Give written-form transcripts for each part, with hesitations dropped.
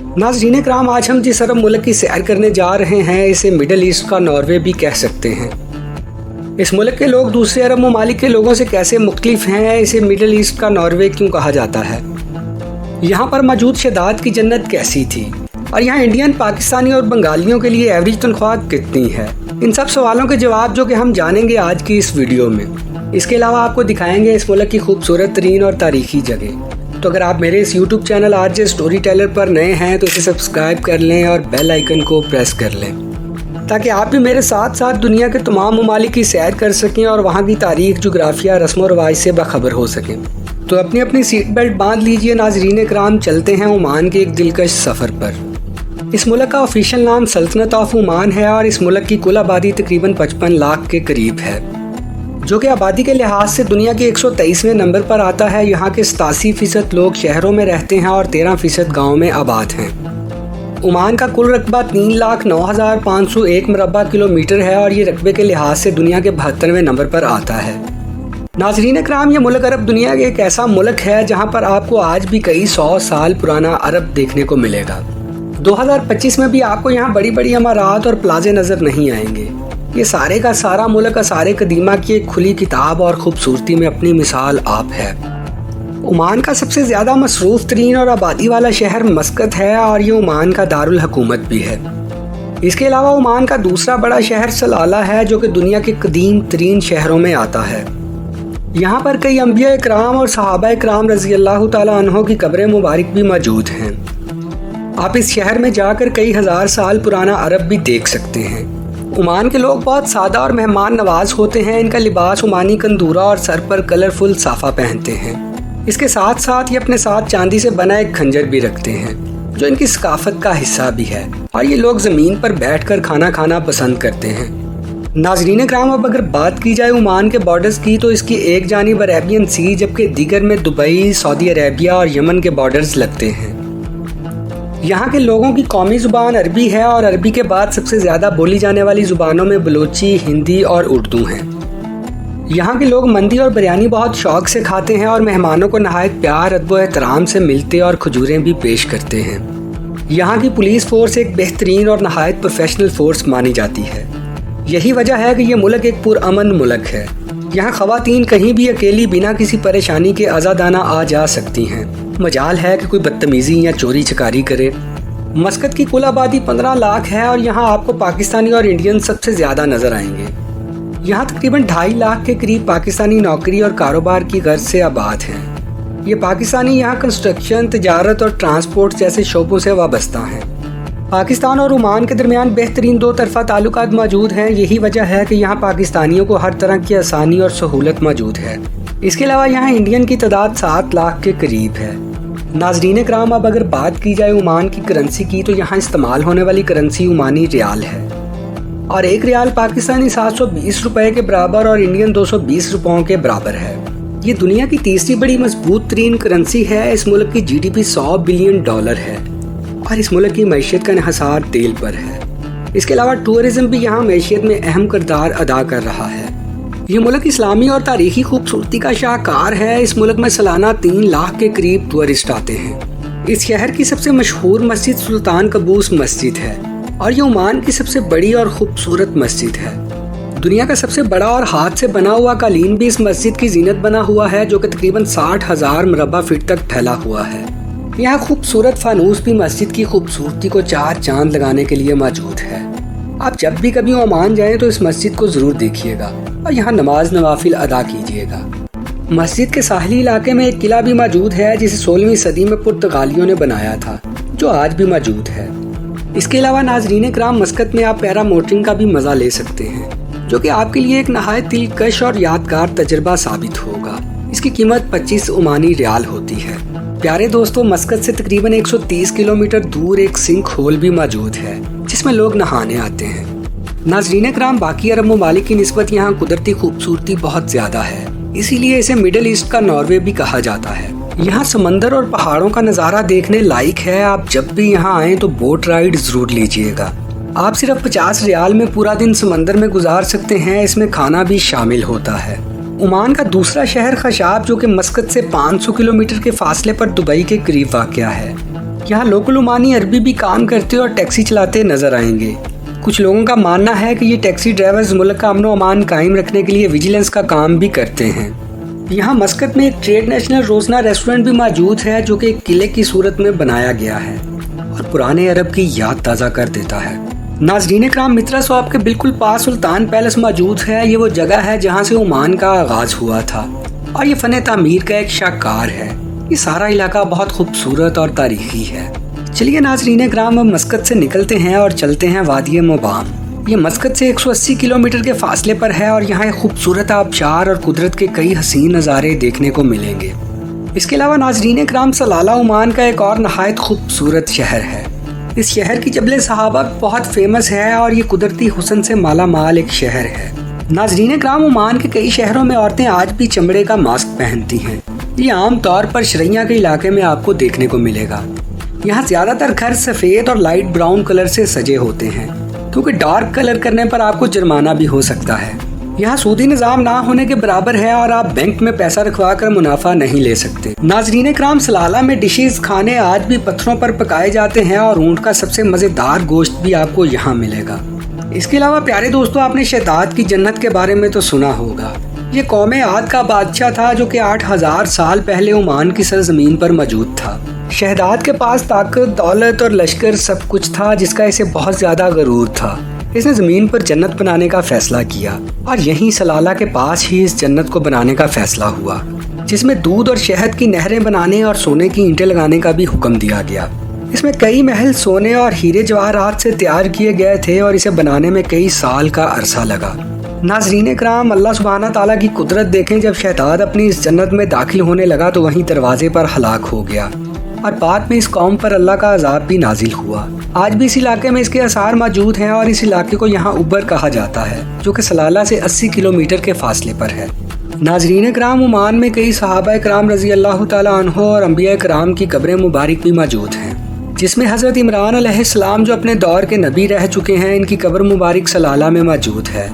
नाज़रीन कराम, आज हम जिस अरब मुल्क की सैर करने जा रहे हैं इसे मिडल ईस्ट का नॉर्वे भी कह सकते हैं। इस मुल्क के लोग दूसरे अरब ममालिक के लोगों से कैसे मुख्तलिफ हैं, इसे मिडल ईस्ट का नॉर्वे क्यों कहा जाता है, यहाँ पर मौजूद शदाद की जन्नत कैसी थी और यहाँ इंडियन, पाकिस्तानी और बंगालियों के लिए एवरेज तनख्वाह कितनी है, इन सब सवालों के जवाब जो कि हम जानेंगे आज की इस वीडियो में। इसके अलावा आपको दिखाएंगे इस मुल्क की खूबसूरत तरीन और तारीखी जगह। तो अगर आप मेरे इस YouTube channel RJ story teller पर नए हैं तो इसे सब्सक्राइब कर लें और बेल आइकन को प्रेस कर लें ताकि आप भी मेरे साथ साथ दुनिया के तमाम ममालिक की सैर कर सकें और वहाँ की तारीख, जोग्राफिया, रस्म और रवाज से बाखबर हो सकें। तो अपनी अपनी सीट बेल्ट बांध लीजिए नाज़रीन कराम, चलते हैं ओमान के एक दिलकश सफ़र पर। इस मुल्क का ऑफिशियल नाम सल्तनत ऑफ ओमान है और इस मुल्क की कुल आबादी तकरीबन 55 लाख के करीब है, जो कि आबादी के लिहाज से दुनिया के 123वें नंबर पर आता है। यहाँ के 87% लोग शहरों में रहते हैं और 13% गाँव में आबाद हैं। ओमान का कुल रकबा 3,09,501 मुरबा किलोमीटर है और ये रकबे के लिहाज से दुनिया के 72वें नंबर पर आता है। नाज़रीन कराम, ये मुल्क अरब दुनिया के एक ऐसा मुल्क है जहाँ पर आपको आज भी कई 100 साल पुराना अरब देखने को मिलेगा। 2025 में भी आपको यहाँ बड़ी बड़ी इमारत और प्लाजे नज़र नहीं आएंगे। ये सारे का सारा मुल्क आसारे कदीमा की एक खुली किताब और खूबसूरती में अपनी मिसाल आप है। ओमान का सबसे ज़्यादा मसरूफ़ तरीन और आबादी वाला शहर मस्कत है और ये ओमान का दारुल हुकूमत भी है। इसके अलावा ओमान का दूसरा बड़ा शहर सलाला है, जो कि दुनिया के कदीम तरीन शहरों में आता है। यहाँ पर कई अंबिया इकराम और सहाबा इकराम रज़ी अल्लाह तआला अन्हों की कब्रें मुबारक भी मौजूद हैं। आप इस शहर में जाकर कई हज़ार साल पुराना अरब भी देख सकते हैं। ओमान के लोग बहुत सादा और मेहमान नवाज होते हैं। इनका लिबास ओमानी कंदूरा और सर पर कलरफुल साफा पहनते हैं। इसके साथ साथ ये अपने साथ चांदी से बना एक खंजर भी रखते हैं, जो इनकी सकाफत का हिस्सा भी है। और ये लोग ज़मीन पर बैठकर खाना खाना पसंद करते हैं। नाज़रीन कराम, अब अगर बात की जाए ओमान के बॉर्डर्स की तो इसकी एक जानिब अरेबियन सी जबकि दीगर में दुबई, सऊदी अरेबिया और यमन के बॉर्डर्स लगते हैं। यहाँ के लोगों की कौमी ज़ुबान अरबी है और अरबी के बाद सबसे ज़्यादा बोली जाने वाली ज़ुबानों में बलोची, हिंदी और उर्दू हैं। यहाँ के लोग मंदी और बिरयानी बहुत शौक़ से खाते हैं और मेहमानों को नहायत प्यार, अदब व एहतराम से मिलते और खजूरें भी पेश करते हैं। यहाँ की पुलिस फोर्स एक बेहतरीन और नहायत प्रोफेशनल फोर्स मानी जाती है। यही वजह है कि ये मुल्क एक पुरअमन मुल्क है। यहाँ ख़वातीन कहीं भी अकेली बिना किसी परेशानी के आज़ादाना आ जा सकती हैं। मजाल है कि कोई बदतमीज़ी या चोरी चकारी करे। मस्कत की कुल आबादी 15 लाख है और यहाँ आपको पाकिस्तानी और इंडियन सबसे ज़्यादा नज़र आएंगे। यहाँ तकरीबन 2.5 लाख के करीब पाकिस्तानी नौकरी और कारोबार की गर्ज से आबाद हैं। ये पाकिस्तानी यहाँ कंस्ट्रक्शन, तजारत और ट्रांसपोर्ट जैसे शोबों से वाबस्ता हैं। पाकिस्तान और ओमान के दरमियान बेहतरीन दो तरफ़ा ताल्लुकात मौजूद हैं। यही वजह है कि यहाँ पाकिस्तानियों को हर तरह की आसानी और सहूलत मौजूद है। इसके अलावा यहाँ इंडियन की तादाद 7 लाख के करीब है। नाज़रीन कराम, अब अगर बात की जाए ओमान की करेंसी की तो यहाँ इस्तेमाल होने वाली करेंसी ओमानी रियाल है और एक रियाल पाकिस्तानी 720 रुपये के बराबर और इंडियन 220 रुपयों के बराबर है। ये दुनिया की तीसरी बड़ी मजबूत तरीन करेंसी है। इस मुल्क की GDP $100 बिलियन है और इस मुल्क की मैशियत का इन्हिसार तेल पर है। इसके अलावा टूरिज़्म भी यहाँ मैशियत में अहम किरदार अदा कर रहा है। ये मुल्क इस्लामी और तारीखी खूबसूरती का शाहकार है। इस मुल्क में सालाना 3 लाख के करीब टूरिस्ट आते हैं। इस शहर की सबसे मशहूर मस्जिद सुल्तान कबूस मस्जिद है और ये ओमान की सबसे बड़ी और खूबसूरत मस्जिद है। दुनिया का सबसे बड़ा और हाथ से बना हुआ कालीन भी इस मस्जिद की जीनत बना हुआ है, जो कि तकरीबन 60,000 मुरबा फीट तक फैला हुआ है। यहाँ खूबसूरत फानूस भी मस्जिद की खूबसूरती को 4 चांद लगाने के लिए मौजूद है। आप जब भी कभी ओमान जाएं तो इस मस्जिद को ज़रूर देखिएगा और यहाँ नमाज नवाफिल अदा कीजिएगा। मस्जिद के साहली इलाके में एक किला भी मौजूद है जिसे 16वीं सदी में पुर्तगालियों ने बनाया था, जो आज भी मौजूद है। इसके अलावा नाज़रीन कराम, मस्कत में आप पैरा मोटरिंग का भी मज़ा ले सकते हैं, जो कि आपके लिए एक नहायत दिलकश और यादगार तजर्बा साबित होगा। इसकी कीमत 25 ओमानी रियाल होती है। प्यारे दोस्तों, मस्कत से तकरीबन 130 किलोमीटर दूर एक सिंक होल भी मौजूद है जिसमें लोग नहाने आते हैं। नाज़रीन कराम, बाकी अरब ममालिक की निस्बत यहाँ कुदरती खूबसूरती बहुत ज़्यादा है, इसीलिए इसे मिडल ईस्ट का नॉर्वे भी कहा जाता है। यहाँ समंदर और पहाड़ों का नज़ारा देखने लायक है। आप जब भी यहाँ आएँ तो बोट राइड ज़रूर लीजिएगा। आप सिर्फ 50 रियाल में पूरा दिन समंदर में गुजार सकते हैं। इसमें खाना भी शामिल होता है। ओमान का दूसरा शहर खशाब, जो कि मस्कत से 500 किलोमीटर के फासले पर दुबई के करीब वाक़या है, यहाँ लोकल ओमानी अरबी भी काम करते और टैक्सी चलाते नजर आएंगे। कुछ लोगों का मानना है कि ये टैक्सी ड्राइवर्स मुल्क का अमन व अमान कायम रखने के लिए विजिलेंस का काम भी करते हैं। यहाँ मस्कत में एक ट्रेड नेशनल रोज़ना रेस्टोरेंट भी मौजूद है जो कि एक किले की सूरत में बनाया गया है और पुराने अरब की याद ताज़ा कर देता है। नाज़रीन कराम, मित्रा शॉप के बिल्कुल पास सुल्तान पैलेस मौजूद है। ये वो जगह है जहाँ से ओमान का आगाज हुआ था और ये फन तामीर का एक शाहकार है। ये सारा इलाका बहुत खूबसूरत और तारीखी है। चलिए नाज़रीन कराम, हम मस्कत से निकलते हैं और चलते हैं वादी मुबाम। ये मस्कत से 180 किलोमीटर के फासले पर है और यहाँ खूबसूरत आबशार और कुदरत के कई हसीन नज़ारे देखने को मिलेंगे। इसके अलावा नाज़रीन कराम, सलाला ओमान का एक और नहायत खूबसूरत शहर है। इस शहर की जबल सहाबा बहुत फेमस है और ये कुदरती हुस्न से माला माल एक शहर है। नाज़रीन कराम, ओमान के कई शहरों में औरतें आज भी चमड़े का मास्क पहनती हैं। ये आम तौर पर शरैया के इलाके में आपको देखने को मिलेगा। यहाँ ज़्यादातर घर सफ़ेद और लाइट ब्राउन कलर से सजे होते हैं क्योंकि डार्क कलर करने पर आपको जुर्माना भी हो सकता है। यहाँ सूदी निज़ाम ना होने के बराबर है और आप बैंक में पैसा रखवा कर मुनाफा नहीं ले सकते। नाज़रीन कराम, सलाला में डिशेज खाने आज भी पत्थरों पर पकाए जाते हैं और ऊँट का सबसे मज़ेदार गोश्त भी आपको यहाँ मिलेगा। इसके अलावा प्यारे दोस्तों, आपने शहदाद की जन्नत के बारे में तो सुना होगा। ये कौम आद का बादशाह था जो कि 8000 साल पहले ओमान की सरजमीन पर मौजूद था। शहदाद के पास ताकत, दौलत और लश्कर सब कुछ था जिसका इसे बहुत ज़्यादा गरूर था। इसने ज़मीन पर जन्नत बनाने का फैसला किया और यहीं सलाला के पास ही इस जन्नत को बनाने का फैसला हुआ, जिसमें दूध और शहद की नहरें बनाने और सोने की ईंटें लगाने का भी हुक्म दिया गया। इसमें कई महल सोने और हीरे जवाहरात से तैयार किए गए थे और इसे बनाने में कई साल का अरसा लगा। नाज़रीन कराम, अल्लाह सुब्हाना ताला की कुदरत देखें। जब शहदाद अपनी इस जन्नत में दाखिल होने लगा तो वहीं दरवाजे पर हलाक हो गया और बाद में इस कौम पर अल्लाह का अजाब भी नाजिल हुआ। आज भी इस इलाके में इसके आसार मौजूद हैं और इस इलाके को यहाँ उबर कहा जाता है जो कि सलाला से 80 किलोमीटर के फासले पर है। नाज़रीन कराम, ओमान में कई सहाबा कराम रज़ी अल्लाह ताला अन्हो और अंबिया कराम की कब्रें मुबारक भी मौजूद हैं, जिसमें हज़रत इमरान अलैहिस्सलाम जो अपने दौर के नबी रह चुके हैं, इनकी कब्र मुबारक सलाला में मौजूद है।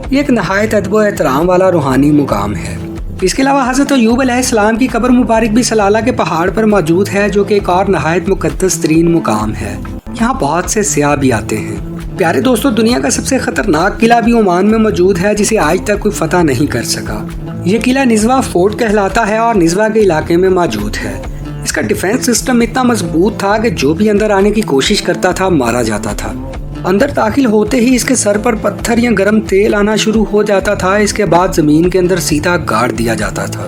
ये एक नहायत अदब व एहतराम वाला रूहानी मुकाम है। इसके अलावा हज़रत अय्यूब अलैहिस्सलाम की कब्र मुबारक भी सलाला के पहाड़ पर मौजूद है जो कि एक और नहायत मुक़द्दस तरीन मुकाम है। यहाँ बहुत से सियाह भी आते हैं। प्यारे दोस्तों, दुनिया का सबसे खतरनाक किला भी ओमान में मौजूद है जिसे आज तक कोई फतह नहीं कर सका। ये किला निज़वा फोर्ट कहलाता है और निज़वा के इलाके में मौजूद है। इसका डिफेंस सिस्टम इतना मजबूत था कि जो भी अंदर आने की कोशिश करता था मारा जाता था। अंदर दाखिल होते ही इसके सर पर पत्थर या गर्म तेल आना शुरू हो जाता था। इसके बाद जमीन के अंदर सीधा गाड़ दिया जाता था।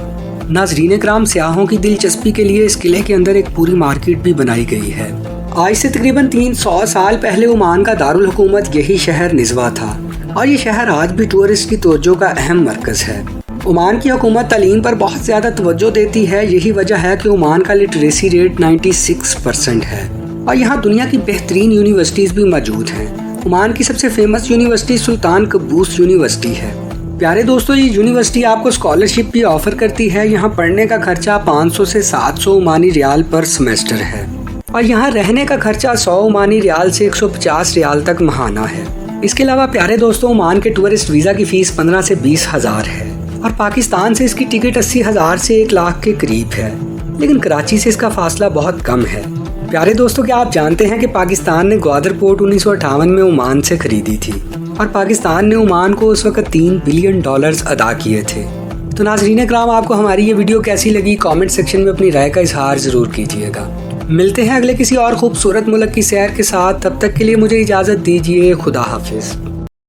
नाज़रीन कराम, सियाहों की दिलचस्पी के लिए इस किले के अंदर एक पूरी मार्केट भी बनाई गई है। आज से तकरीबन 300 साल पहले ओमान का दारुल हुकूमत यही शहर निज़वा था और ये शहर आज भी टूरिस्ट की तवज्जो का अहम मरकज़ है। ओमान की हुकूमत तालीम पर बहुत ज़्यादा तवज्जो देती है। यही वजह है कि ओमान का लिटरेसी रेट 96% है और यहाँ दुनिया की बेहतरीन यूनिवर्सिटीज़ भी मौजूद हैं। ओमान की सबसे फेमस यूनिवर्सिटी सुल्तान कबूस यूनिवर्सिटी है। प्यारे दोस्तों, ये यूनिवर्सिटी आपको स्कॉलरशिप भी ऑफर करती है। यहाँ पढ़ने का खर्चा 500 से 700 ओमानी रियाल पर सेमेस्टर है और यहाँ रहने का खर्चा 100 ओमानी रियाल से 150 रियाल तक महाना है। इसके अलावा प्यारे दोस्तों, ओमान के टूरिस्ट वीज़ा की फ़ीस 15 से 20 हज़ार है और पाकिस्तान से इसकी टिकट 80,000 से 1 लाख के करीब है, लेकिन कराची से इसका फासला बहुत कम है। प्यारे दोस्तों, क्या आप जानते हैं कि पाकिस्तान ने ग्वादर पोर्ट 1958 में ओमान से खरीदी थी और पाकिस्तान ने ओमान को उस वक्त $3 बिलियन अदा किए थे। तो नाज़रीन कराम, आपको हमारी ये वीडियो कैसी लगी कमेंट सेक्शन में अपनी राय का इजहार ज़रूर कीजिएगा। मिलते हैं अगले किसी और खूबसूरत मुल्क की सैर के साथ। तब तक के लिए मुझे इजाज़त दीजिए। खुदा हाफिज़।